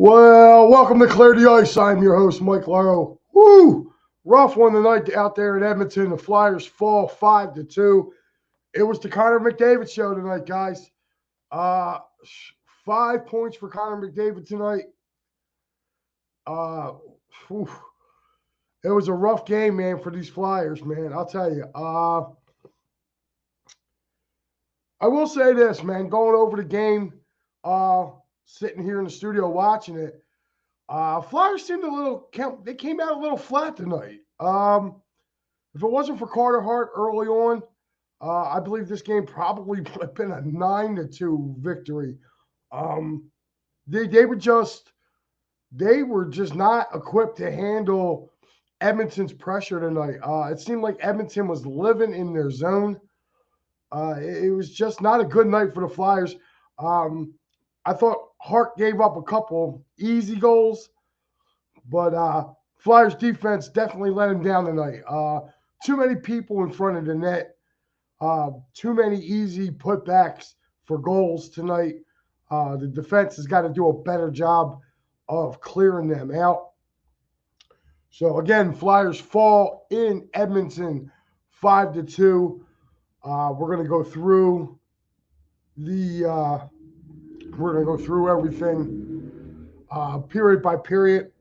Well, welcome to Clear the Ice. I'm your host, Mike Laro. Woo! Rough one tonight out there in Edmonton. The Flyers fall 5-2. It was the Connor McDavid show tonight, guys. 5 points for Connor McDavid tonight. Whew. It was a rough game, man, for these Flyers, man. I'll tell you. I will say this, man. Going over the game, sitting here in the studio watching it, Flyers seemed they came out a little flat tonight. If it wasn't for Carter Hart early on, I believe this game probably would have been a 9-2 victory. They were just not equipped to handle Edmonton's pressure tonight. It seemed like Edmonton was living in their zone. It was just not a good night for the Flyers. I thought Hart gave up a couple easy goals, but Flyers defense definitely let him down tonight. Too many people in front of the net. Too many easy putbacks for goals tonight. The defense has got to do a better job of clearing them out. So again, Flyers fall in Edmonton 5-2. We're going to go through everything period by period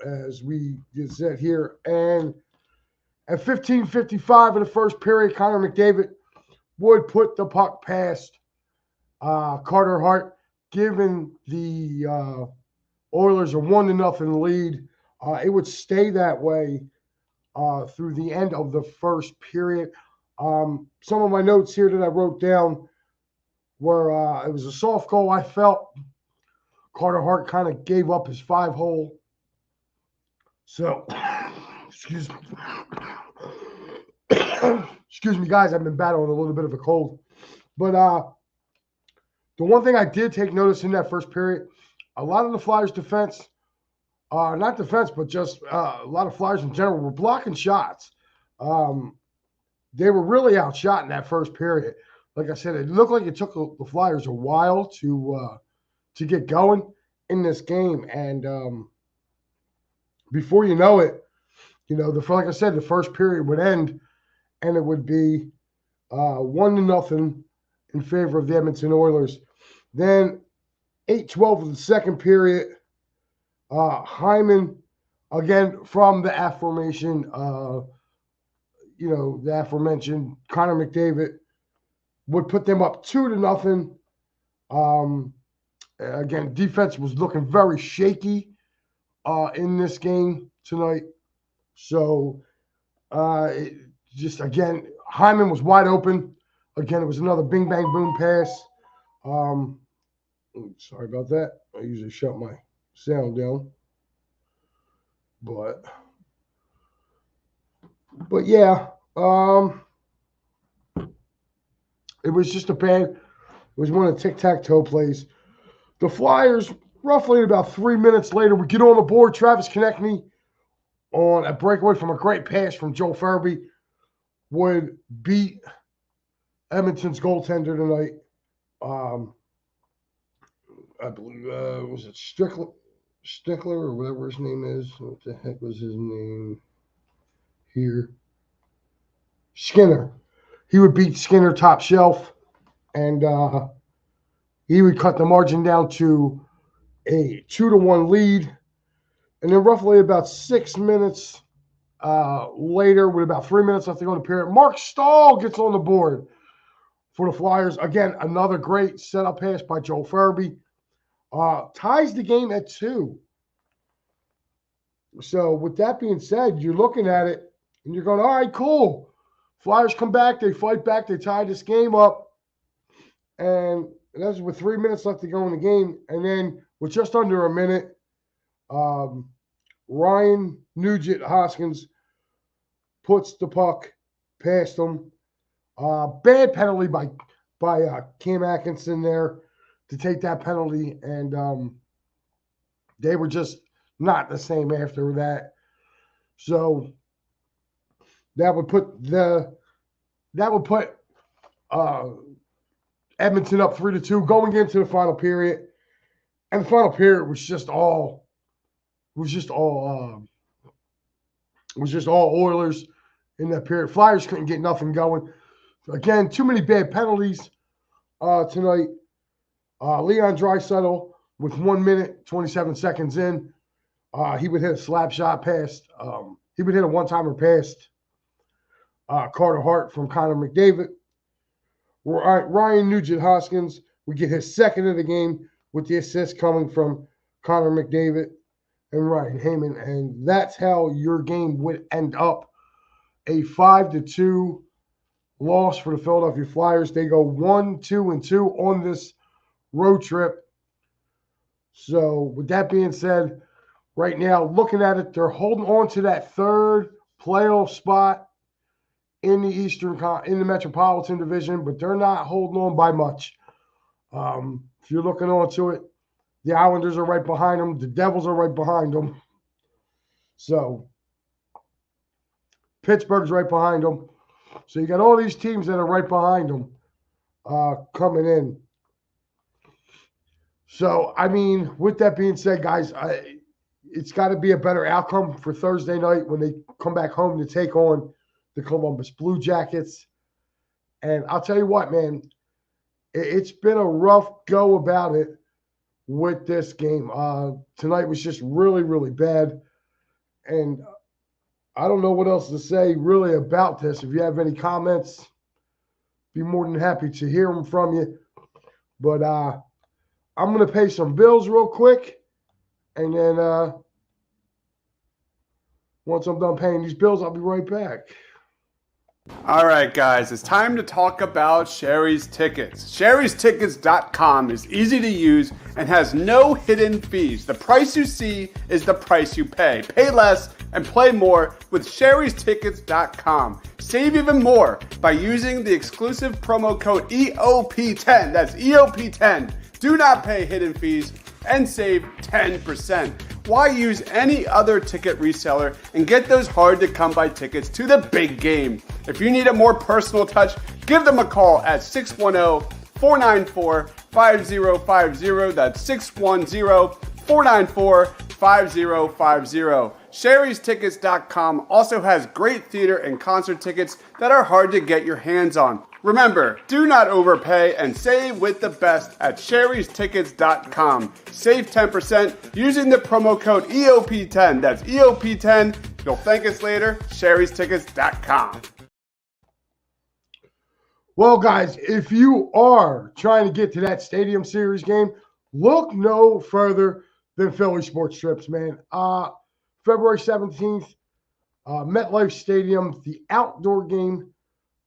as we just said here. And at 15:55 in the first period, Connor McDavid would put the puck past Carter Hart, giving the Oilers a 1-0 lead. It would stay that way through the end of the first period. Some of my notes here that I wrote down were it was a soft goal. I felt Carter Hart kind of gave up his 5-hole. So, excuse me, guys. I've been battling a little bit of a cold. But the one thing I did take notice in that first period, a lot of the Flyers' defense, not defense, but just a lot of Flyers in general were blocking shots. They were really outshot in that first period. Like I said, it looked like it took the Flyers a while to get going in this game, and before you know it, like I said, the first period would end, and it would be 1-0 in favor of the Edmonton Oilers. Then 8:12 of the second period, Hyman, again from the aforementioned Connor McDavid, would put them up 2-0. Again, defense was looking very shaky in this game tonight. So, again, Hyman was wide open. Again, it was another bing, bang, boom pass. Sorry about that. I usually shut my sound down. But yeah, it was just it was one of the tic-tac-toe plays. The Flyers, roughly about 3 minutes later, would get on the board. Travis Konechny, on a breakaway from a great pass from Joel Farabee, would beat Edmonton's goaltender tonight. I believe, was it Stickler or whatever his name is? What the heck was his name here? Skinner. He would beat Skinner top shelf, and he would cut the margin down to a 2-1 lead. And then roughly about 6 minutes later, with about 3 minutes left to go in the period, Mark Stahl gets on the board for the Flyers. Again, another great setup pass by Joel Farabee. Ties the game at 2. So with that being said, you're looking at it, and you're going, all right, cool. Flyers come back, they fight back, they tie this game up. And that's with 3 minutes left to go in the game. And then with just under a minute, Ryan Nugent-Hopkins puts the puck past him. Bad penalty by Cam Atkinson there to take that penalty, and they were just not the same after that. So that would put Edmonton up 3-2 going into the final period. And the final period was just all Oilers in that period. Flyers couldn't get nothing going. Again, too many bad penalties tonight. Leon Draisaitl with 1 minute, 27 seconds in, he would hit a slap shot past. He would hit a one-timer past Carter Hart from Connor McDavid. Ryan Nugent-Hopkins would get his second of the game with the assist coming from Connor McDavid and Ryan Heyman. And that's how your game would end up. A 5-2 loss for the Philadelphia Flyers. They go 1-2-2 on this road trip. So with that being said, right now, looking at it, they're holding on to that third playoff spot in the Metropolitan Division, but they're not holding on by much. If you're looking on to it, the Islanders are right behind them. The Devils are right behind them. So Pittsburgh's right behind them. So you got all these teams that are right behind them coming in. So, I mean, with that being said, guys, it's got to be a better outcome for Thursday night when they come back home to take on the Columbus Blue Jackets. And I'll tell you what, man, it's been a rough go about it with this game. Tonight was just really, really bad. And I don't know what else to say really about this. If you have any comments, be more than happy to hear them from you. But I'm going to pay some bills real quick. And then once I'm done paying these bills, I'll be right back. All right, guys, it's time to talk about Sherry's Tickets. Sherry'sTickets.com is easy to use and has no hidden fees. The price you see is the price you pay. Pay less and play more with Sherry'sTickets.com. Save even more by using the exclusive promo code EOP10. That's EOP10. Do not pay hidden fees and save 10%. Why use any other ticket reseller and get those hard-to-come-by tickets to the big game? If you need a more personal touch, give them a call at 610-494-5050. That's 610-494-5050. Sherry'sTickets.com also has great theater and concert tickets that are hard to get your hands on. Remember, do not overpay and save with the best at Sherry'sTickets.com. Save 10% using the promo code EOP10. That's EOP10. You'll thank us later. Sherry'sTickets.com. Well, guys, if you are trying to get to that Stadium Series game, look no further than Philly Sports Trips, man. February 17th, MetLife Stadium, the outdoor game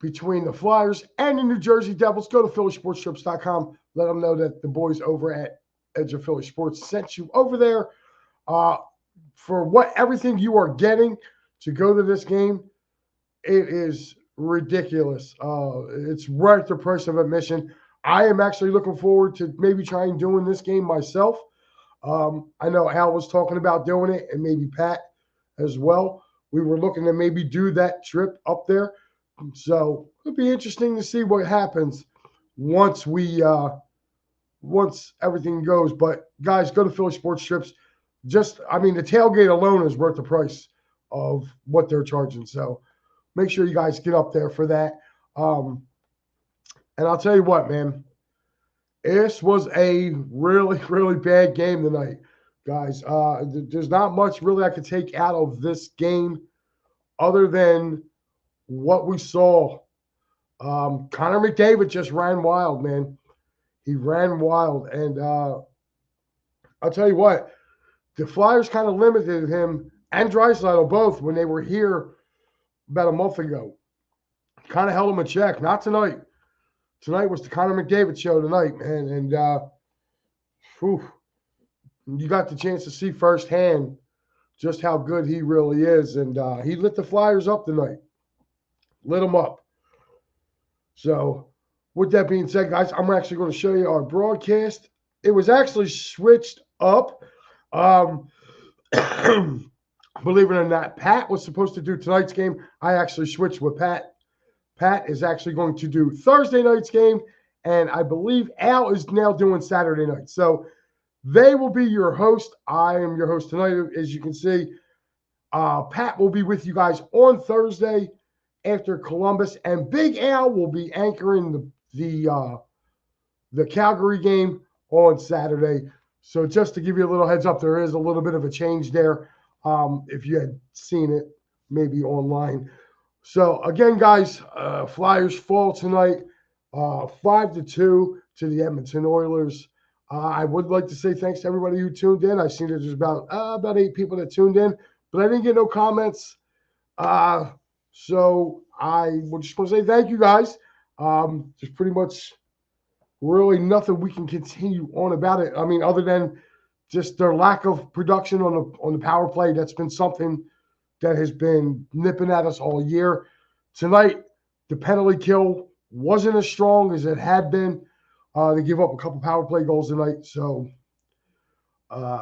between the Flyers and the New Jersey Devils. Go to phillysportstrips.com. Let them know that the boys over at Edge of Philly Sports sent you over there for everything you are getting to go to this game. It is ridiculous. It's worth the price of admission. I am actually looking forward to maybe trying doing this game myself. I know Al was talking about doing it, and maybe Pat as well. We were looking to maybe do that trip up there. So it'll be interesting to see what happens once everything goes. But guys, go to Philly Sports Trips. The tailgate alone is worth the price of what they're charging. So make sure you guys get up there for that. And I'll tell you what, man, this was a really, really bad game tonight, guys. There's not much really I could take out of this game other than what we saw. Connor McDavid just ran wild, man. He ran wild. And I'll tell you what, the Flyers kind of limited him and Draisaitl both when they were here about a month ago. Kind of held him in check. Not tonight. Tonight was the Connor McDavid show tonight, man. And you got the chance to see firsthand just how good he really is. And he lit the Flyers up tonight. Lit them up. So with that being said, guys, I'm actually going to show you our broadcast. It was actually switched up. Believe it or not, Pat was supposed to do tonight's game. I actually switched with Pat. Pat is actually going to do Thursday night's game, and I believe Al is now doing Saturday night. So They will be your host. I am your host tonight, as you can see. Pat will be with you guys on Thursday after Columbus, and Big Al will be anchoring the Calgary game on Saturday. So just to give you a little heads up, there is a little bit of a change there. If you had seen it, maybe online. So again, guys, Flyers fall tonight, 5-2 to the Edmonton Oilers. I would like to say thanks to everybody who tuned in. I've seen that there's about 8 people that tuned in, but I didn't get no comments. So I would just want to say thank you guys. There's pretty much really nothing we can continue on about it. I mean, other than just their lack of production on the power play. That's been something that has been nipping at us all year. Tonight, the penalty kill wasn't as strong as it had been. They gave up a couple power play goals tonight. So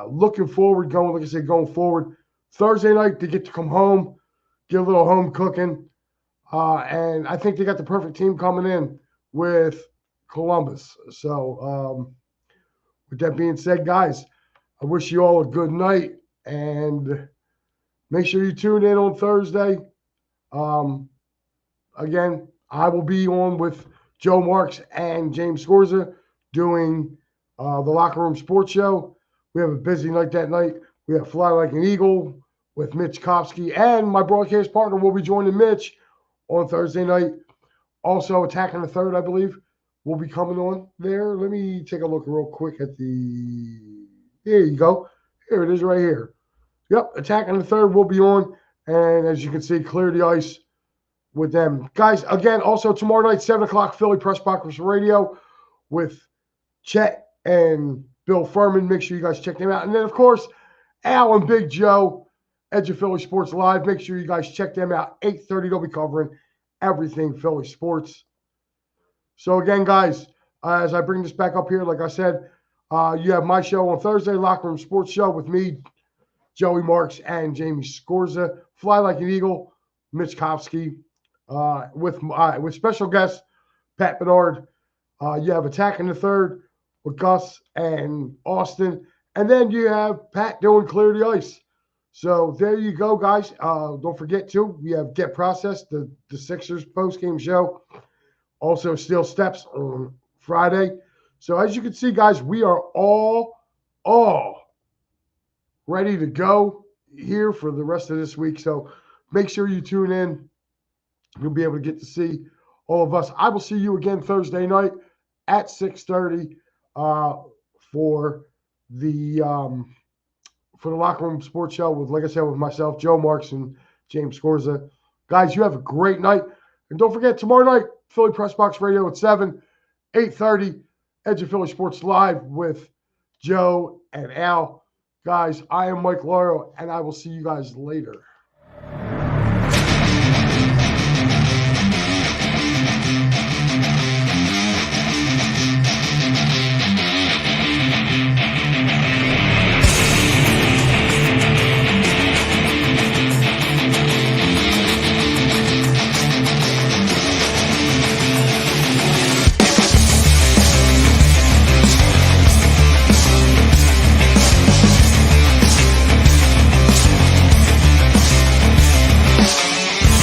looking forward, going forward. Thursday night, they get to come home, get a little home cooking. And I think they got the perfect team coming in with Columbus. So with that being said, guys, I wish you all a good night. And make sure you tune in on Thursday. Again, I will be on with Joe Marks and James Scorza doing the Locker Room Sports Show. We have a busy night that night. We have Fly Like an Eagle with Mitch Kopsky, and my broadcast partner will be joining Mitch on Thursday night. Also, Attacking the Third, I believe, will be coming on there. Let me take a look real quick at the. Here you go. Here it is right here. Yep, Attacking the Third will be on. And as you can see, Clear the Ice with them. Guys, again, also tomorrow night, 7 o'clock, Philly Press Box Radio with Chet and Bill Furman. Make sure you guys check them out. And then, of course, Al and Big Joe, Edge of Philly Sports Live. Make sure you guys check them out. 8:30, they'll be covering everything Philly sports. So, again, guys, as I bring this back up here, like I said, you have my show on Thursday, Locker Room Sports Show with me, Joey Marks, and Jamie Scorza. Fly Like an Eagle, Mitch Kopsky, with special guest Pat Bedard. You have Attacking the Third with Gus and Austin. And then you have Pat doing Clear the Ice. So there you go, guys. Don't forget, too, we have Get Processed, the Sixers post-game show. Also, Steel Steps on Friday. So as you can see, guys, we are all ready to go here for the rest of this week. So make sure you tune in. You'll be able to get to see all of us. I will see you again Thursday night at 6:30 for the Locker Room Sports Show with, like I said, with myself, Joe Marks, and James Scorza. Guys, you have a great night. And don't forget, tomorrow night, Philly Press Box Radio at 7, 8:30, Edge of Philly Sports Live with Joe and Al. Guys, I am Mike Lauro, and I will see you guys later.